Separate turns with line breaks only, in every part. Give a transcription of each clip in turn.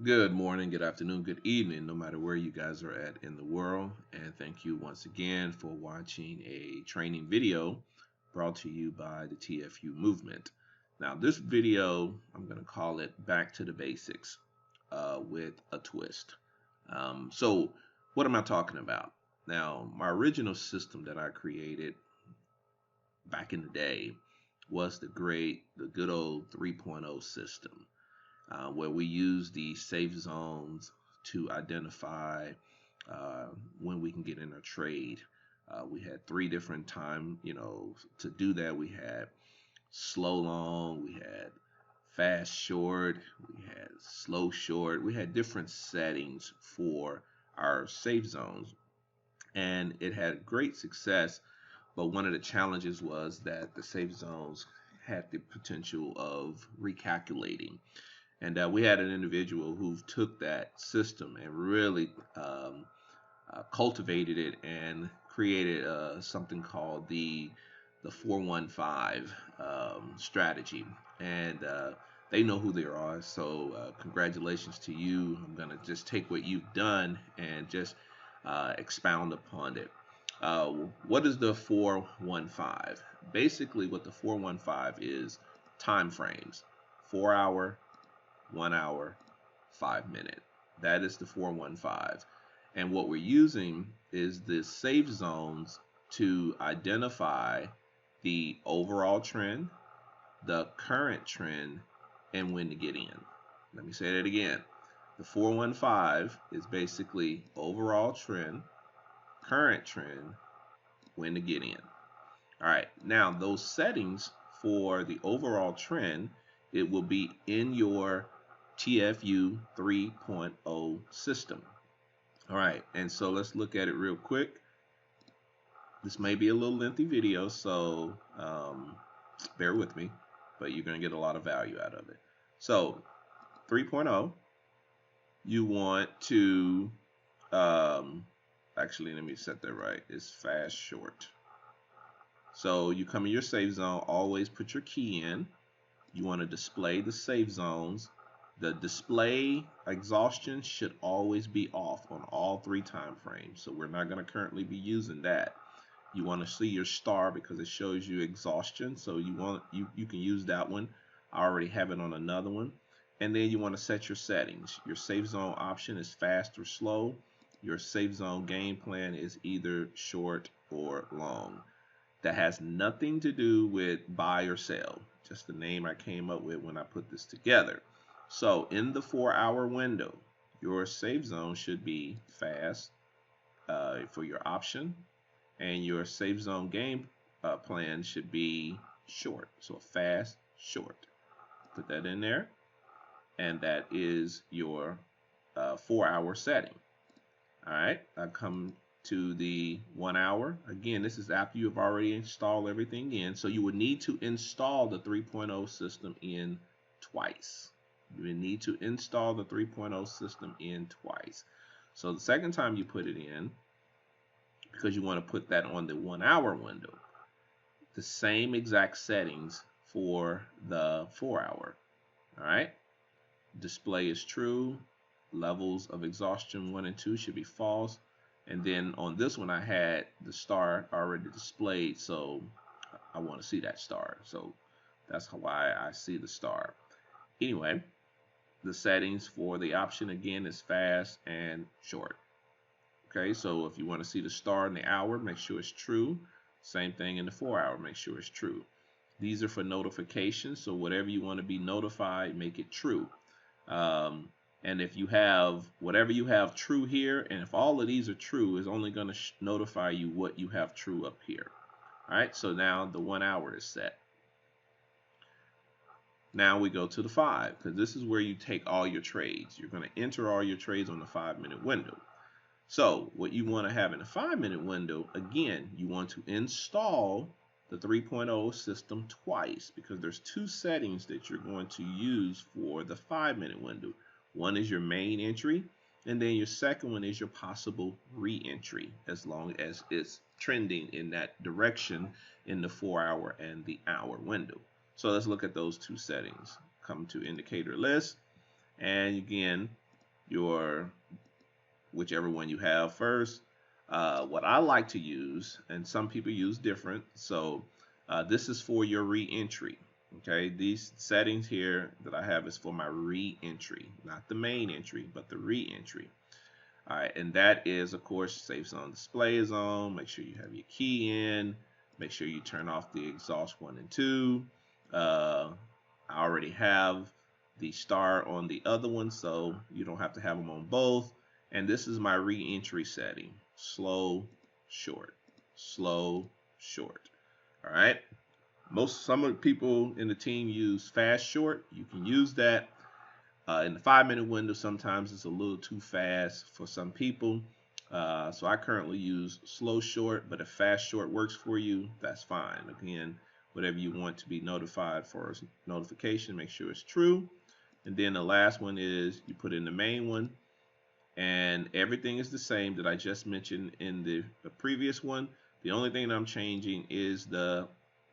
Good morning, good afternoon, good evening, no matter where you guys are at in the world. And thank you once again for watching a training video brought to you by the TFU movement. Now, this video, I'm going to call it Back to the Basics with a twist. So, what am I talking about? Now, my original system that I created back in the day was the good old 3.0 system where we use the safe zones to identify when we can get in a trade. We had three different time, to do that. We had slow long, we had fast short, we had slow short. We had different settings for our safe zones, and it had great success. But one of the challenges was that the safe zones had the potential of recalculating, and we had an individual who took that system and really cultivated it and created something called the 415 strategy. And they know who they are. So congratulations to you. I'm gonna just take what you've done and just expound upon it. Uh, what is the 415? Basically, what the 415 is time frames: 4 hour, 1 hour, 5 minute. That is the 415. And what we're using is the safe zones to identify the overall trend, the current trend, and when to get in. Let me say that again. The 415 is basically overall trend, current trend, when to get in. All right, now those settings for the overall trend, it will be in your TFU 3.0 system. All right, and so let's look at it real quick. This may be a little lengthy video, so bear with me, but you're going to get a lot of value out of it. So 3.0, you want to, actually, let me set that right. It's fast short. So you come in your safe zone, always put your key in. You want to display the safe zones. The display exhaustion should always be off on all three time frames. So we're not going to currently be using that. You want to see your star because it shows you exhaustion. So you can use that one. I already have it on another one. And then you want to set your settings. Your safe zone option is fast or slow. Your safe zone game plan is either short or long. That has nothing to do with buy or sell, just the name I came up with when I put this together. So in the 4 hour window, your safe zone should be fast for your option, and your safe zone game plan should be short. So fast, short. Put that in there, and that is your 4 hour setting. All right, I come to the 1 hour. Again, this is after you have already installed everything in. So you would need to install the 3.0 system in twice. You would need to install the 3.0 system in twice. So the second time you put it in, because you want to put that on the 1 hour window, the same exact settings for the 4 hour. All right, display is true. Levels of exhaustion 1 and 2 should be false. And then on this one, I had the star already displayed, so I want to see that star. So that's why I see the star. Anyway, the settings for the option again is fast and short. Okay, so if you want to see the star in the hour, make sure it's true. Same thing in the 4 hour, make sure it's true. These are for notifications, so whatever you want to be notified, make it true. And if you have whatever you have true here, and if all of these are true, it's only going to notify you what you have true up here. All right, so now the 1 hour is set. Now we go to the 5, because this is where you take all your trades. You're going to enter all your trades on the 5 minute window. So what you want to have in the 5 minute window, again, you want to install the 3.0 system twice, because there's two settings that you're going to use for the 5 minute window. One is your main entry, and then your second one is your possible re-entry, as long as it's trending in that direction in the 4 hour and the hour window. So let's look at those two settings. Come to indicator list, and again, your whichever one you have first. What I like to use, and some people use different, so this is for your re-entry. Okay, these settings here that I have is for my re-entry, not the main entry, but the re-entry. All right, and that is, of course, safe zone display is on. Make sure you have your key in. Make sure you turn off the exhaust 1 and 2. I already have the star on the other one, so you don't have to have them on both. And this is my re-entry setting. Slow, short, slow, short. All right. Some of the people in the team use fast, short. You can use that. In the 5-minute window, sometimes it's a little too fast for some people. So I currently use slow short, but if fast short works for you, that's fine. Again, whatever you want to be notified for notification, make sure it's true. And then the last one is you put in the main one, and everything is the same that I just mentioned in the previous one. The only thing that I'm changing is the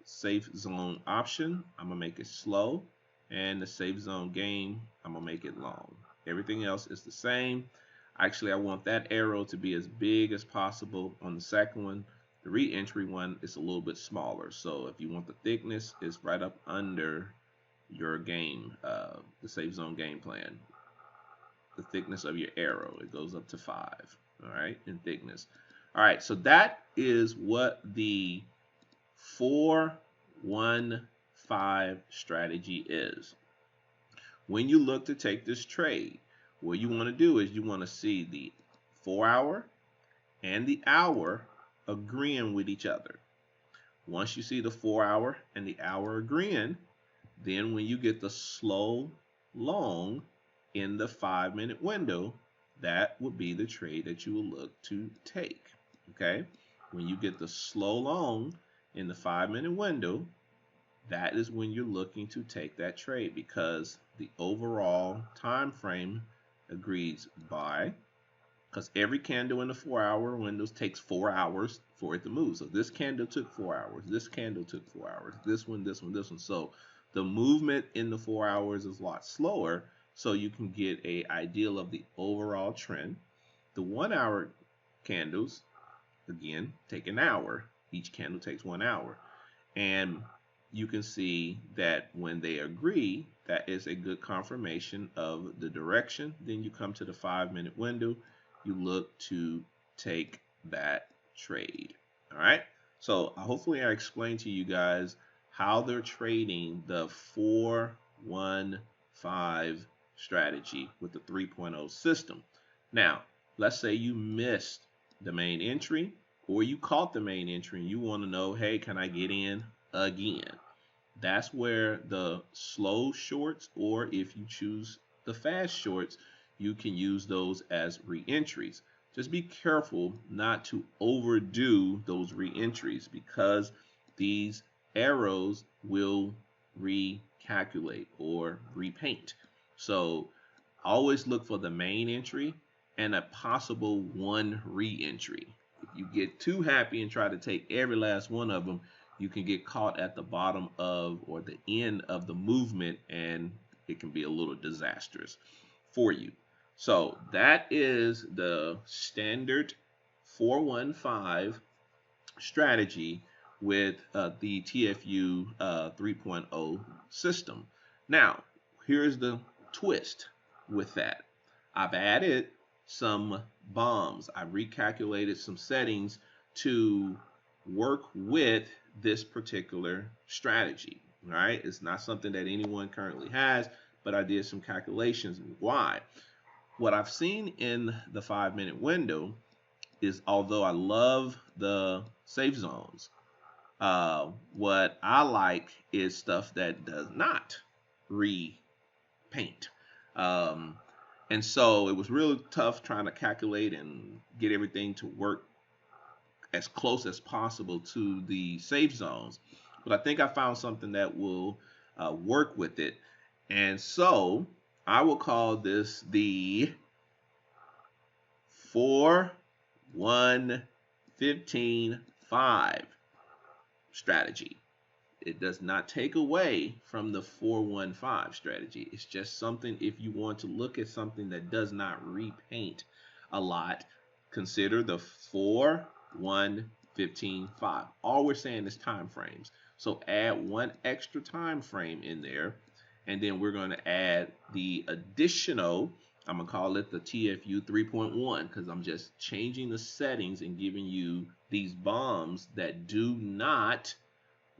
safe zone option. I'm gonna make it slow, and the safe zone game, I'm gonna make it long. Everything else is the same. Actually, I want that arrow to be as big as possible on the second one. The re-entry one is a little bit smaller, so if you want the thickness, it's right up under your game, the safe zone game plan. The thickness of your arrow, it goes up to 5, all right, in thickness. All right, so that is what the 4-1-5 strategy is. When you look to take this trade, what you want to do is you want to see the 4-hour and the hour agreeing with each other. Once you see the 4-hour and the hour agreeing, then when you get the slow long in the 5-minute window, that would be the trade that you will look to take. Okay, when you get the slow long in the 5-minute window, that is when you're looking to take that trade, because the overall time frame agrees by, because every candle in the 4-hour windows takes 4 hours for it to move. So this candle took 4 hours, this candle took 4 hours, this one, this one, this one. So the movement in the 4 hours is a lot slower, so you can get an ideal of the overall trend. The 1-hour candles, again, take an hour. Each candle takes 1 hour. And you can see that when they agree, that is a good confirmation of the direction. Then you come to the 5-minute window. You look to take that trade. All right. So hopefully I explained to you guys how they're trading the 4-1-5 strategy with the 3.0 system. Now, let's say you missed the main entry, or you caught the main entry and you want to know, hey, can I get in again? That's where the slow shorts, or if you choose the fast shorts, you can use those as re-entries. Just be careful not to overdo those re-entries, because these arrows will recalculate or repaint. So always look for the main entry and a possible one re-entry. If you get too happy and try to take every last one of them, you can get caught at the bottom of, or the end of the movement, and it can be a little disastrous for you. So that is the standard 4-1-5 strategy with the TFU 3.0 system. Now, here's the twist with that. I've added some bombs. I've recalculated some settings to work with this particular strategy. All right, it's not something that anyone currently has, but I did some calculations. Why? What I've seen in the 5-minute window is, although I love the safe zones, what I like is stuff that does not repaint. And so it was really tough trying to calculate and get everything to work as close as possible to the safe zones. But I think I found something that will work with it. And so I will call this the 4-1-15-5 strategy. It does not take away from the 4-1-5 strategy. It's just something, if you want to look at something that does not repaint a lot, consider the 4-1-15-5. All we're saying is time frames. So add one extra time frame in there, and then we're going to add the additional, I'm going to call it the TFU 3.1, because I'm just changing the settings and giving you these bombs that do not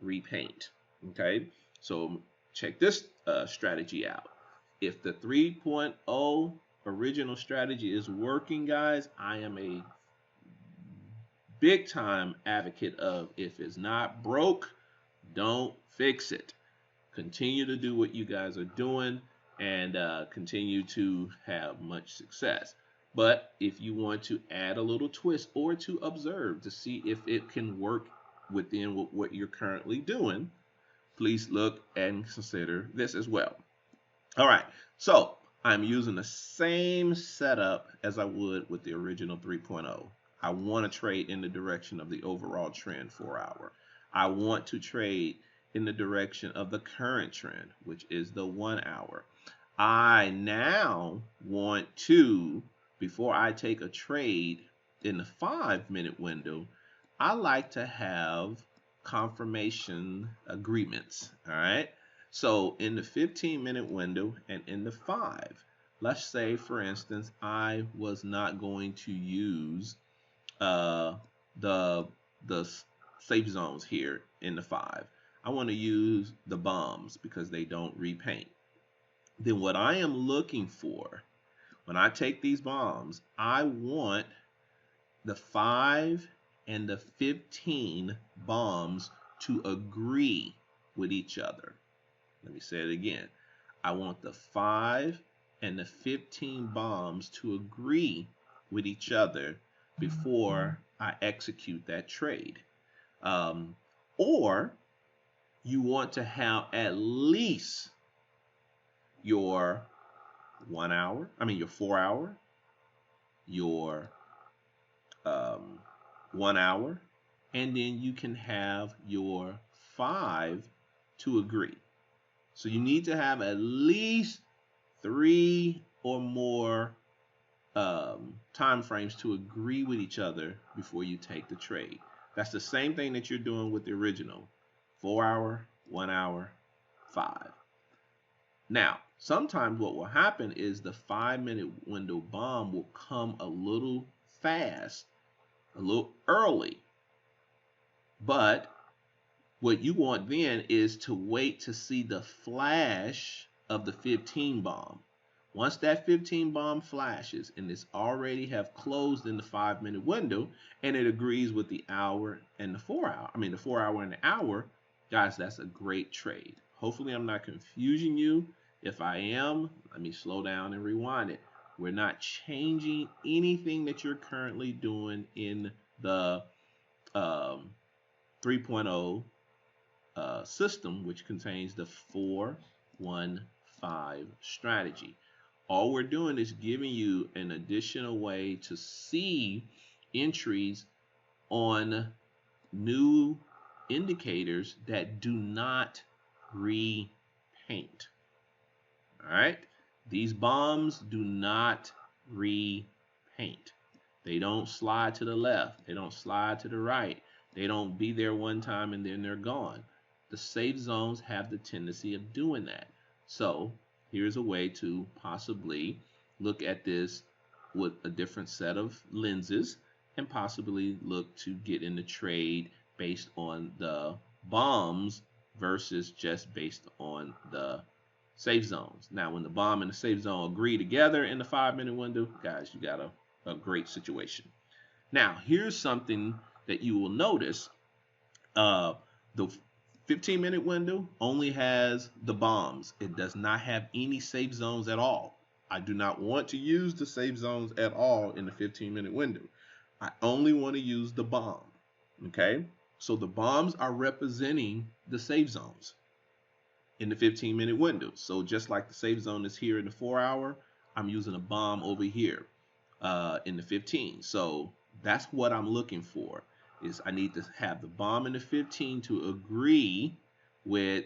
repaint. Okay, so check this strategy out. If the 3.0 original strategy is working, guys, I am a big time advocate of, if it's not broke, don't fix it. Continue to do what you guys are doing, and continue to have much success. But if you want to add a little twist or to observe to see if it can work within what you're currently doing, please look and consider this as well. All right, so I'm using the same setup as I would with the original 3.0. I want to trade in the direction of the overall trend 4-hour. I want to trade in the direction of the current trend, which is the 1-hour. I now want to, before I take a trade in the 5-minute window, I like to have confirmation agreements. All right. So in the 15-minute window and in the 5, let's say, for instance, I was not going to use the safe zones here in the 5. I want to use the bombs because they don't repaint. Then what I am looking for when I take these bombs, I want the 5 and the 15 bombs to agree with each other. Let me say it again. I want the 5 and the 15 bombs to agree with each other before I execute that trade. Or you want to have at least your 1-hour, your 4-hour, your 1-hour, and then you can have your 5 to agree. So you need to have at least 3 or more time frames to agree with each other before you take the trade. That's the same thing that you're doing with the original 4-hour, 1-hour, 5. Now, sometimes what will happen is the 5-minute window bomb will come a little fast, a little early. But what you want then is to wait to see the flash of the 15 bomb. Once that 15 bomb flashes and it's already have closed in the 5-minute window and it agrees with the hour and the 4-hour, the 4-hour and the hour, guys, that's a great trade. Hopefully I'm not confusing you. If I am, let me slow down and rewind it. We're not changing anything that you're currently doing in the 3.0 system, which contains the 4-1-5 strategy. All we're doing is giving you an additional way to see entries on new indicators that do not repaint. All right, these bombs do not repaint. They don't slide to the left. They don't slide to the right. They don't be there one time and then they're gone. The safe zones have the tendency of doing that. So here's a way to possibly look at this with a different set of lenses and possibly look to get in the trade based on the bombs versus just based on the safe zones. Now, when the bomb and the safe zone agree together in the 5-minute window, guys, you got a great situation. Now, here's something that you will notice. The 15-minute window only has the bombs. It does not have any safe zones at all. I do not want to use the safe zones at all in the 15-minute window. I only want to use the bomb. Okay? So the bombs are representing the safe zones in the 15-minute window. So just like the safe zone is here in the 4-hour, I'm using a bomb over here in the 15. So that's what I'm looking for. Is I need to have the bomb in the 15 to agree with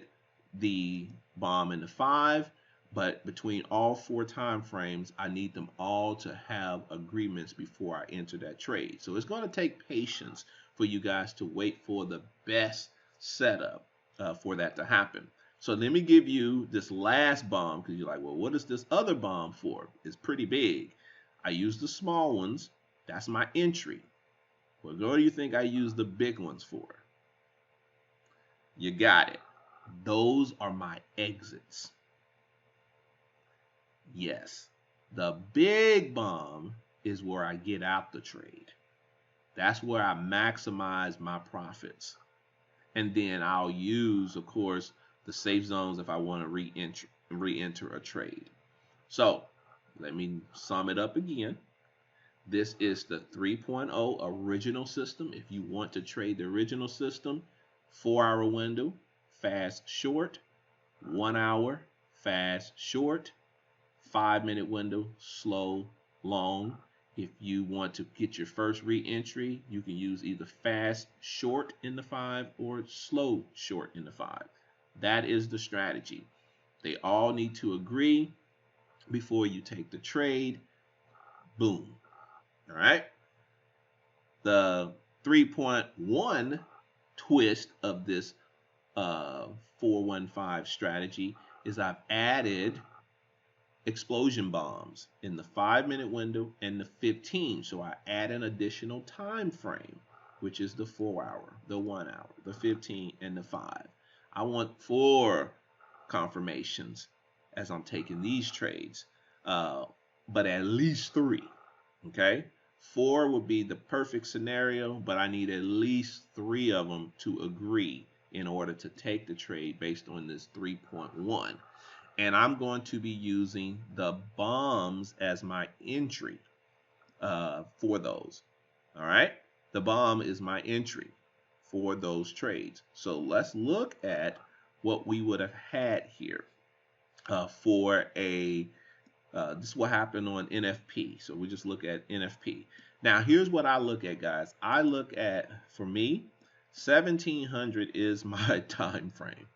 the bomb and the 5, but between all 4 time frames, I need them all to have agreements before I enter that trade. So it's going to take patience for you guys to wait for the best setup for that to happen. So let me give you this last bomb, because you're like, well, what is this other bomb for? It's pretty big. I use the small ones. That's my entry. What do you think I use the big ones for? You got it. Those are my exits. Yes, the big bomb is where I get out the trade. That's where I maximize my profits. And then I'll use, of course, the safe zones if I want to re-enter a trade. So let me sum it up again. This is the 3.0 original system. If you want to trade the original system, 4-hour window, fast short, 1 hour, fast short, 5-minute window, slow, long. If you want to get your first re-entry, you can use either fast short in the 5 or slow short in the 5. That is the strategy. They all need to agree before you take the trade. Boom. All right. The 3.1 twist of this 415 strategy is I've added explosion bombs in the 5-minute window and the 15. So I add an additional time frame, which is the 4-hour, the 1 hour, the 15, and the 5. I want 4 confirmations as I'm taking these trades, but at least 3. Okay, 4 would be the perfect scenario, but I need at least 3 of them to agree in order to take the trade based on this 3.1. And I'm going to be using the bombs as my entry for those. All right, the bomb is my entry for those trades. So let's look at what we would have had here for a this is what happened on NFP. So we just look at NFP. Now here's what I look at, guys. I look at, for me, 1700 is my time frame.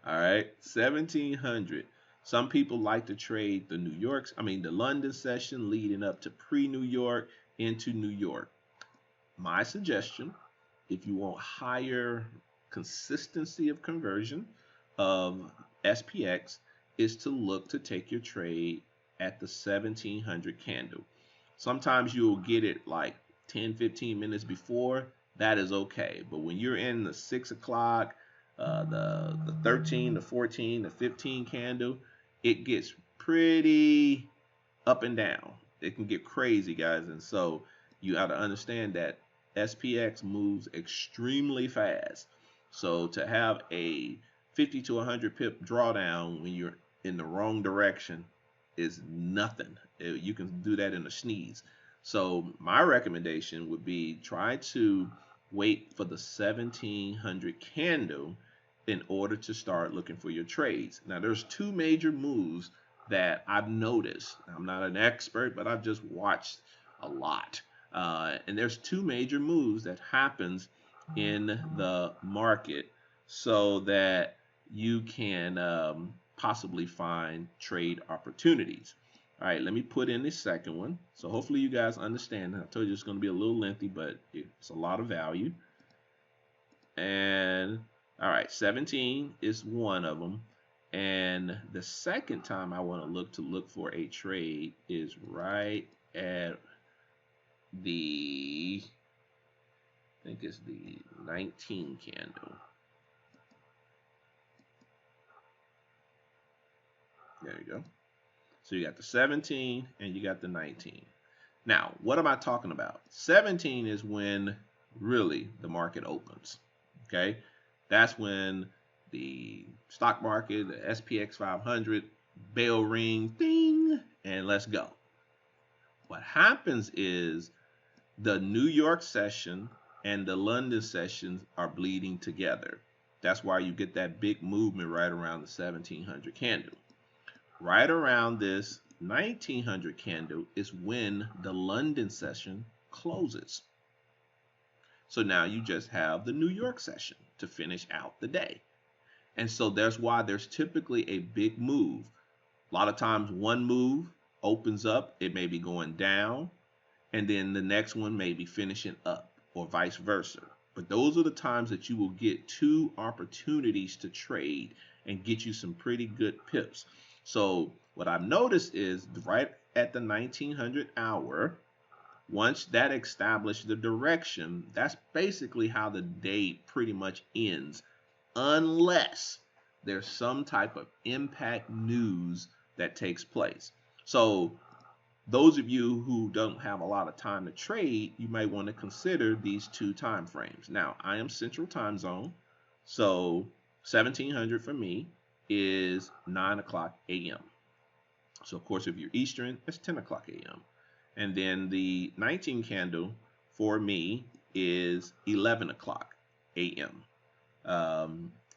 All right, 1700. Some people like to trade the the London session leading up to pre-New York into New York. My suggestion, if you want higher consistency of conversion of SPX, is to look to take your trade at the 1700 candle. Sometimes you'll get it like 10-15 minutes before. That is okay. But when you're in the 6 o'clock, the 13, the 14, the 15 candle, it gets pretty up and down. It can get crazy, guys. And so you have to understand that SPX moves extremely fast. So to have a 50 to 100 pip drawdown when you're in the wrong direction is nothing. You can do that in a sneeze. So my recommendation would be try to wait for the 1700 candle in order to start looking for your trades. Now there's 2 major moves that I've noticed. I'm not an expert, but I've just watched a lot. And there's 2 major moves that happens in the market so that you can possibly find trade opportunities. All right, let me put in the second one. So hopefully you guys understand. I told you it's going to be a little lengthy, but it's a lot of value. And all right, 17 is one of them. And the second time I want to look for a trade is right at the, I think it's the 19 candle. There you go. So you got the 17 and you got the 19. Now, what am I talking about? 17 is when really the market opens. Okay, that's when the stock market, the SPX 500, bell ring, ding, and let's go. What happens is the New York session and the London sessions are bleeding together. That's why you get that big movement right around the 1700 candle. Right around this 1900 candle is when the London session closes. So now you just have the New York session to finish out the day. And so that's why there's typically a big move. A lot of times one move opens up, it may be going down, and then the next one may be finishing up, or vice versa. But those are the times that you will get two opportunities to trade and get you some pretty good pips. So what I've noticed is right at the 1900 hour, once that established the direction, that's basically how the day pretty much ends, unless there's some type of impact news that takes place. So those of you who don't have a lot of time to trade, you might want to consider these two time frames. Now, I am Central Time Zone, so 1700 for me is 9 o'clock a.m. So, of course, if you're Eastern, it's 10 o'clock a.m. And then the 19 candle for me is 11 o'clock a.m.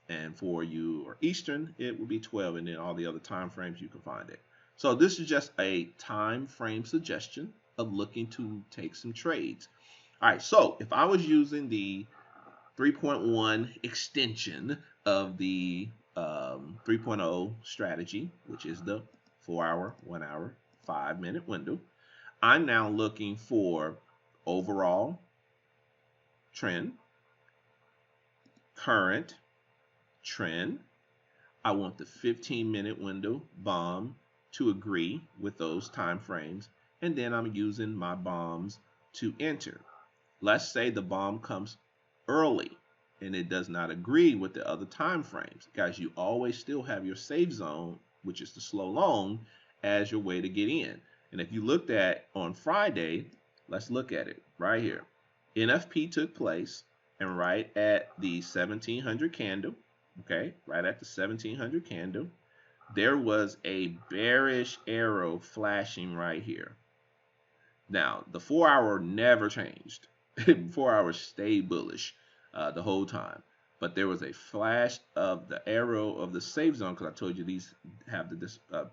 And for you or Eastern, it will be 12, and then all the other time frames you can find it. So this is just a time frame suggestion of looking to take some trades. All right, so if I was using the 3.1 extension of the 3.0 strategy, which is the 4-hour, 1-hour, 5-minute window, I'm now looking for overall trend, current trend. I want the 15-minute window bomb to agree with those time frames, and then I'm using my bombs to enter. Let's say the bomb comes early and it does not agree with the other time frames. Guys, you always still have your safe zone, which is the slow long, as your way to get in. And if you looked at on Friday, let's look at it right here. NFP took place, and right at the 1700 candle, okay, right at the 1700 candle, there was a bearish arrow flashing right here. Now, the 4-hour never changed. 4 hours stayed bullish the whole time. But there was a flash of the arrow of the safe zone, because I told you these have the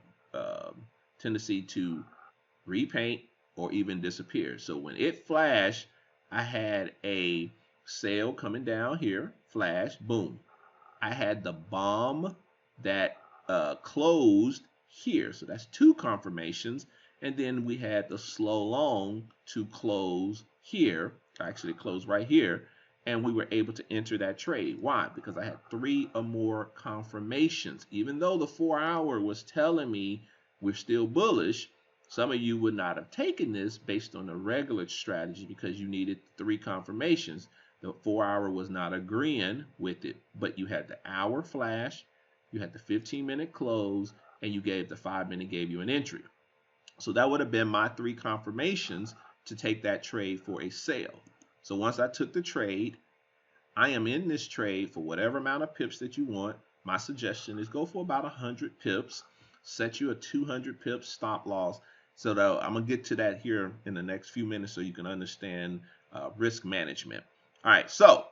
tendency to repaint or even disappear. So when it flashed, I had a sale coming down here, flash, boom. I had the bomb that closed here. So that's two confirmations. And then we had the slow long to close here, actually close right here. And we were able to enter that trade. Why? Because I had 3 or more confirmations. Even though the 4-hour was telling me we're still bullish, some of you would not have taken this based on the regular strategy because you needed 3 confirmations. The 4-hour was not agreeing with it, but you had the hour flash, you had the 15-minute close, and you gave the 5-minute gave you an entry. So that would have been my 3 confirmations to take that trade for a sale. So once I took the trade, I am in this trade for whatever amount of pips that you want. My suggestion is go for about 100 pips, set you a 200 pips stop loss. So that I'm going to get to that here in the next few minutes so you can understand risk management. All right, so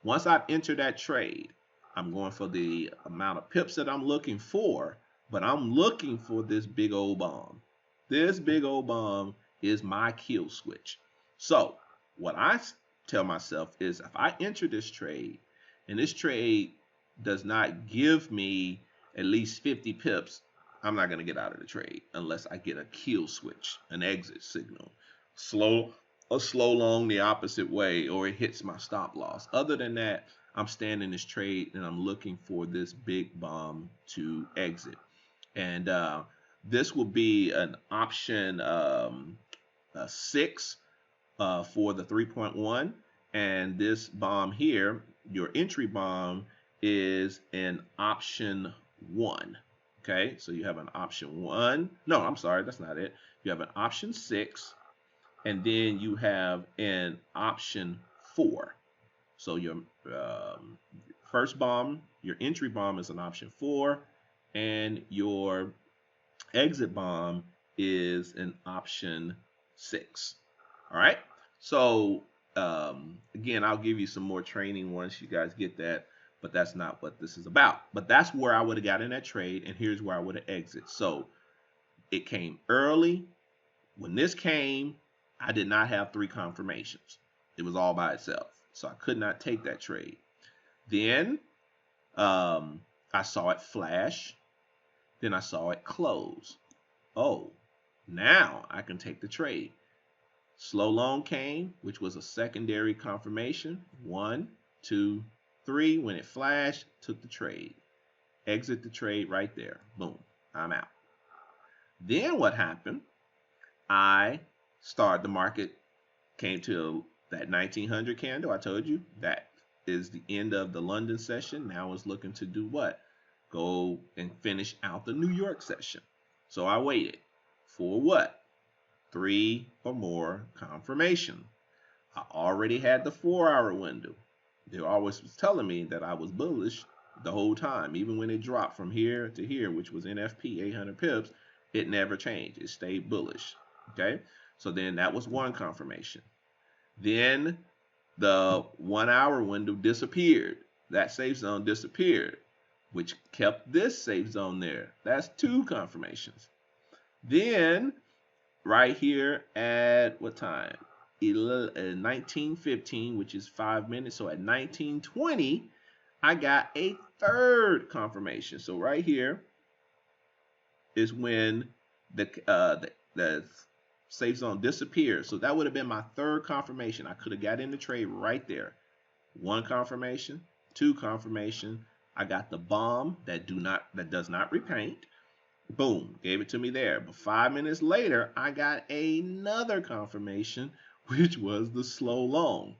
once I've entered that trade, I'm going for the amount of pips that I'm looking for, but I'm looking for this big old bomb. This big old bomb is my kill switch. So what I tell myself is if I enter this trade and this trade does not give me at least 50 pips, I'm not going to get out of the trade unless I get a kill switch, an exit signal, a slow long the opposite way, or it hits my stop loss. Other than that, I'm staying in this trade and I'm looking for this big bomb to exit. And this will be an option 6 for the 3.1, and this bomb here, your entry bomb, is an option 1. Okay, so you have an option 1. No, I'm sorry, that's not it. You have an option 6, and then you have an option 4. So your first bomb, your entry bomb, is an option 4, and your exit bomb is an option 6. All right, so again, I'll give you some more training once you guys get that, but that's not what this is about. But that's where I would have got in that trade, and here's where I would have exited. So it came early. When this came, I did not have 3 confirmations. It was all by itself, so I could not take that trade. Then I saw it flash, then I saw it close. Oh, now I can take the trade. Slow long came, which was a secondary confirmation. 1, 2, 3. When it flashed, took the trade. Exit the trade right there. Boom, I'm out. Then what happened? I started the market, came to that 1900 candle. I told you that is the end of the London session. Now it's looking to do what? Go and finish out the New York session. So I waited for what? 3 or more confirmation. I already had the 4-hour window. They always was telling me that I was bullish the whole time. Even when it dropped from here to here, which was NFP 800 pips, it never changed. It stayed bullish. Okay, so then that was one confirmation. Then the 1-hour window disappeared. That safe zone disappeared, which kept this safe zone there. That's 2 confirmations. Then right here at what time? 19:15, which is 5 minutes. So at 19:20, I got a 3rd confirmation. So right here is when the safe zone disappeared. So that would have been my 3rd confirmation. I could have got in the trade right there. 1 confirmation, 2 confirmation. I got the bomb that does not repaint. Boom, gave it to me there. But 5 minutes later, I got another confirmation, which was the slow long.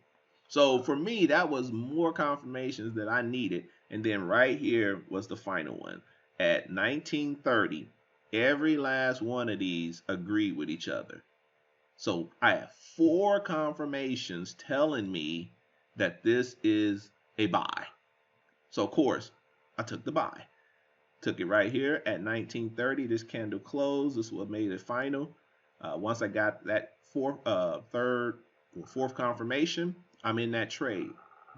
So for me, that was more confirmations that I needed. And then right here was the final one. At 19:30, every last one of these agreed with each other. So I have 4 confirmations telling me that this is a buy. So of course, I took the buy. Took it right here at 19:30. This candle closed. This is what made it final. Once I got that fourth confirmation, I'm in that trade.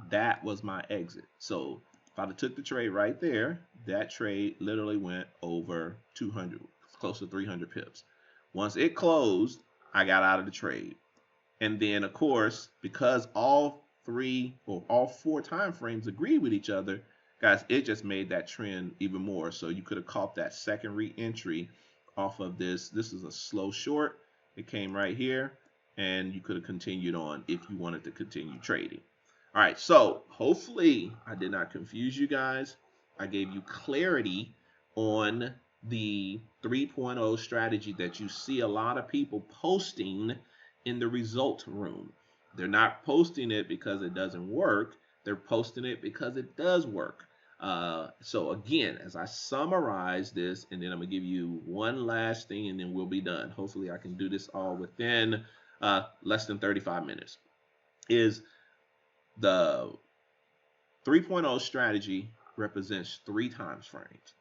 That was my exit. So if I took the trade right there, that trade literally went over 200, close to 300 pips. Once it closed, I got out of the trade. And then, of course, because all 4 time frames agree with each other, guys, it just made that trend even more. So you could have caught that second re-entry off of this. This is a slow short. It came right here, and you could have continued on if you wanted to continue trading. All right, so hopefully I did not confuse you guys. I gave you clarity on the 3.0 strategy that you see a lot of people posting in the result room. They're not posting it because it doesn't work. They're posting it because it does work. So again, as I summarize this, and then I'm gonna give you one last thing, and then we'll be done. Hopefully, I can do this all within less than 35 minutes. Is the 3.0 strategy represents 3 time frames.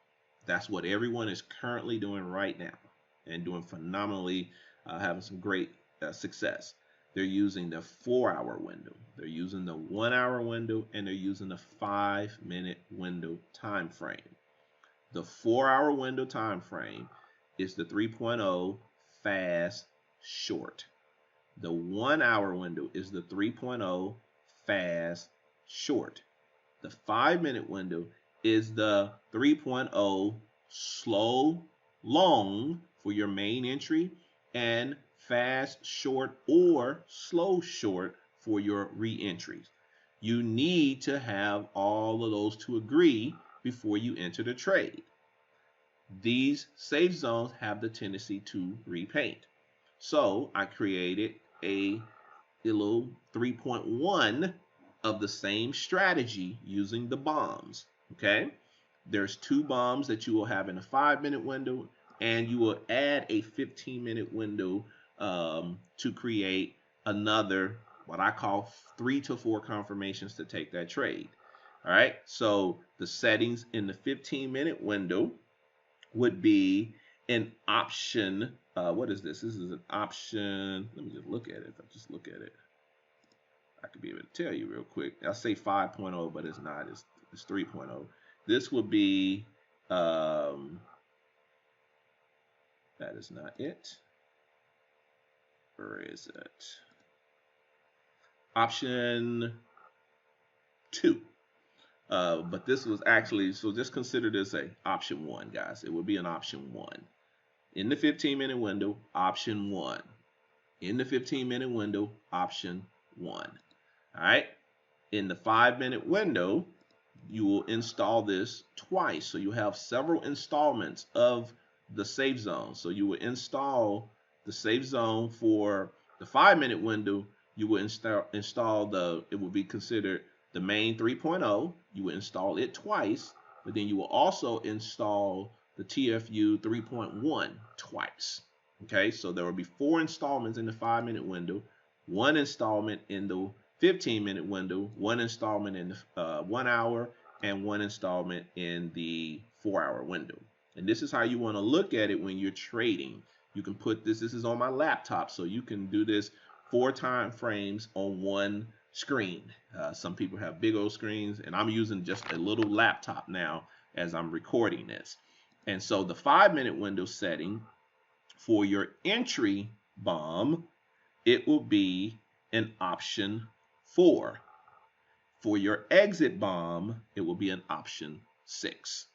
That's what everyone is currently doing right now, and doing phenomenally, having some great success. They're using the 4-hour window, they're using the 1-hour window, and they're using the 5-minute window time frame. The 4-hour window time frame is the 3.0 fast short. The 1-hour window is the 3.0 fast short. The 5-minute window is the 3.0 slow long for your main entry, and fast short or slow short for your re-entries. You need to have all of those to agree before you enter the trade. These safe zones have the tendency to repaint. So I created a little 3.1 of the same strategy using the bombs. Okay, there's 2 bombs that you will have in a 5-minute window, and you will add a 15-minute window to create another, what I call 3 to 4 confirmations to take that trade. All right, so the settings in the 15-minute window would be an option. What is this? This is an option. Let me just look at it. If I just look at it, I could be able to tell you real quick. I'll say 5.0, but it's not. It's 3.0. This would be, that is not it. Where is it? Option 2. But this was actually, so just consider this a option one, guys. It would be an option one. In the 15-minute window, option one. In the 15-minute window, option one. All right. In the 5-minute window, you will install this twice. So you have several installments of the safe zone. So you will install the safe zone for the 5-minute window. You will install it will be considered the main 3.0. You will install it twice, but then you will also install the TFU 3.1 twice. Okay, so there will be 4 installments in the 5-minute window, 1 installment in the 15-minute window, 1 installment in the 1 hour, and 1 installment in the 4-hour window. And this is how you want to look at it when you're trading. You can put this is on my laptop, so you can do this 4 time frames on one screen. Some people have big old screens, and I'm using just a little laptop now as I'm recording this. And so the 5-minute window setting for your entry bomb, it will be an option 4. For your exit bomb, it will be an option 6.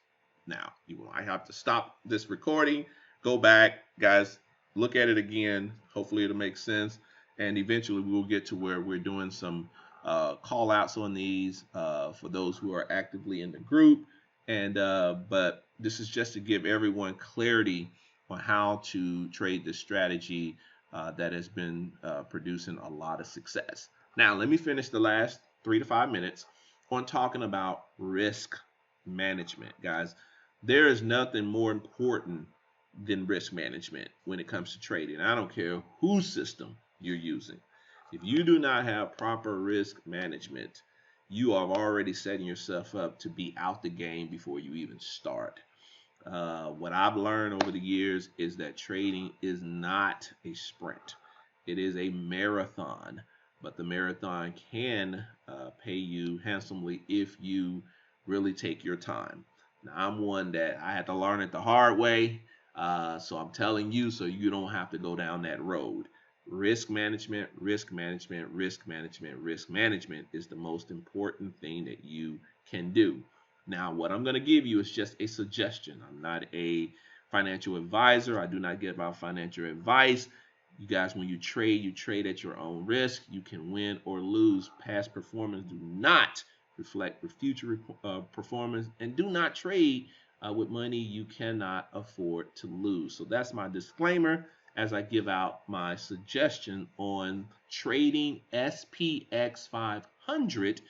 Now, you might have to stop this recording, go back, guys, look at it again. Hopefully it'll make sense. And eventually we'll get to where we're doing some call outs on these for those who are actively in the group. And but this is just to give everyone clarity on how to trade this strategy that has been producing a lot of success. Now, let me finish the last 3 to 5 minutes on talking about risk management, guys. There is nothing more important than risk management when it comes to trading. I don't care whose system you're using. If you do not have proper risk management, you are already setting yourself up to be out the game before you even start. What I've learned over the years is that trading is not a sprint. It is a marathon, but the marathon can pay you handsomely if you really take your time. Now, I'm one that I had to learn it the hard way, so I'm telling you so you don't have to go down that road. Risk management, risk management, risk management, risk management is the most important thing that you can do. Now, what I'm going to give you is just a suggestion. I'm not a financial advisor. I do not give out financial advice. You guys, when you trade at your own risk. You can win or lose. Past performance do not reflect the future performance, and do not trade with money you cannot afford to lose. So that's my disclaimer as I give out my suggestion on trading SPX 500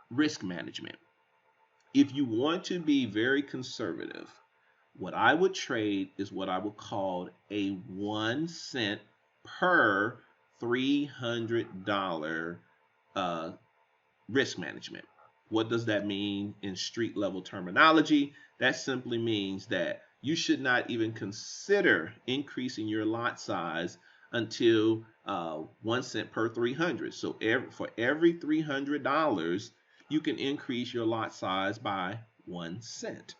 risk management. If you want to be very conservative, what I would trade is what I would call a 1 cent per $300 risk management. What does that mean in street level terminology? That simply means that you should not even consider increasing your lot size until 1 cent per 300. So for every $300, you can increase your lot size by 1 cent.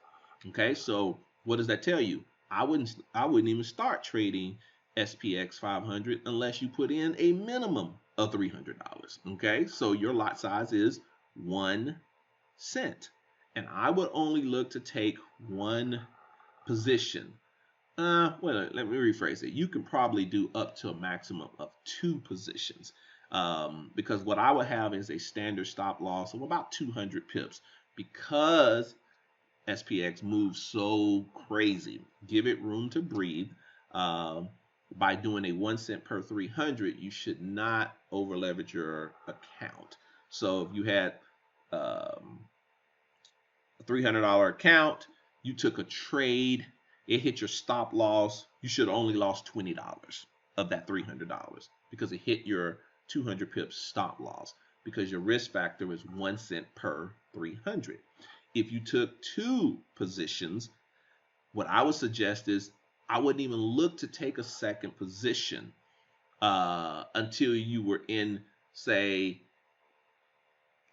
Okay, so what does that tell you? I wouldn't even start trading SPX 500 unless you put in a minimum of $300. Okay, so your lot size is 1 cent, and I would only look to take one position. Well, let me rephrase it. You can probably do up to a maximum of 2 positions, because what I would have is a standard stop loss of about 200 pips, because SPX moves so crazy. Give it room to breathe. By doing a 1 cent per 300, you should not over leverage your account. So if you had a $300 account, you took a trade, it hit your stop loss, you should have only lost $20 of that $300 because it hit your 200 pips stop loss, because your risk factor is 1 cent per 300. If you took 2 positions, what I would suggest is I wouldn't even look to take a second position until you were in, say,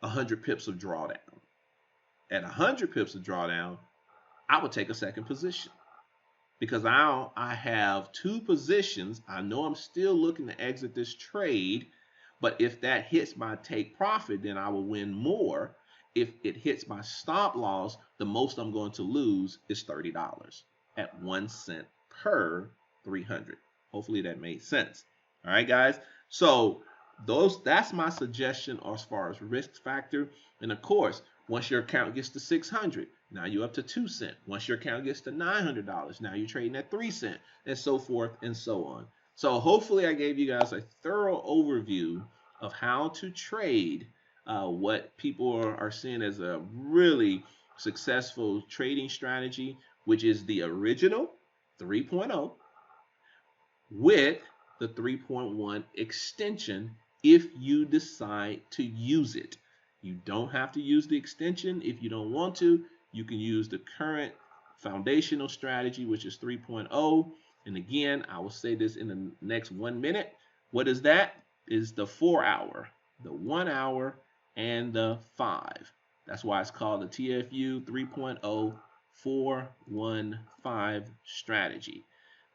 100 pips of drawdown. At 100 pips of drawdown, I would take a second position, because now I have 2 positions. I know I'm still looking to exit this trade, but if that hits my take profit, then I will win more. if it hits my stop loss, the most I'm going to lose is $30 at 1 cent per 300. Hopefully that made sense. All right, guys. So that's my suggestion as far as risk factor. And of course, once your account gets to 600, now you're up to 2 cents. Once your account gets to $900, now you're trading at 3 cents, and so forth and so on. So hopefully I gave you guys a thorough overview of how to trade what people are seeing as a really successful trading strategy, which is the original 3.0 with the 3.1 extension if you decide to use it. You don't have to use the extension if you don't want to. You can use the current foundational strategy, which is 3.0. And again, I will say this in the next 1 minute. What is that? Is the 4 hour, the 1 hour, and the 5. That's why it's called the TFU 3.0 415 strategy.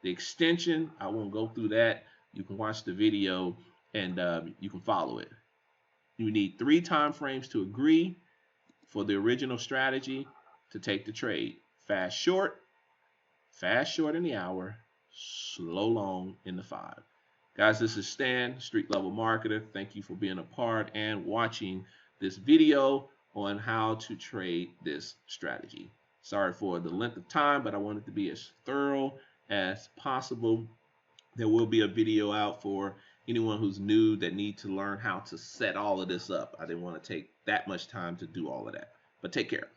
The extension, I won't go through that. You can watch the video and you can follow it. You need 3 time frames to agree for the original strategy to take the trade. Fast short in the hour, slow long in the 5. Guys, this is Stan, Street Level Marketer. Thank you for being a part and watching this video on how to trade this strategy. Sorry for the length of time, but I wanted to be as thorough as possible. There will be a video out for anyone who's new that need to learn how to set all of this up. I didn't want to take that much time to do all of that. But take care.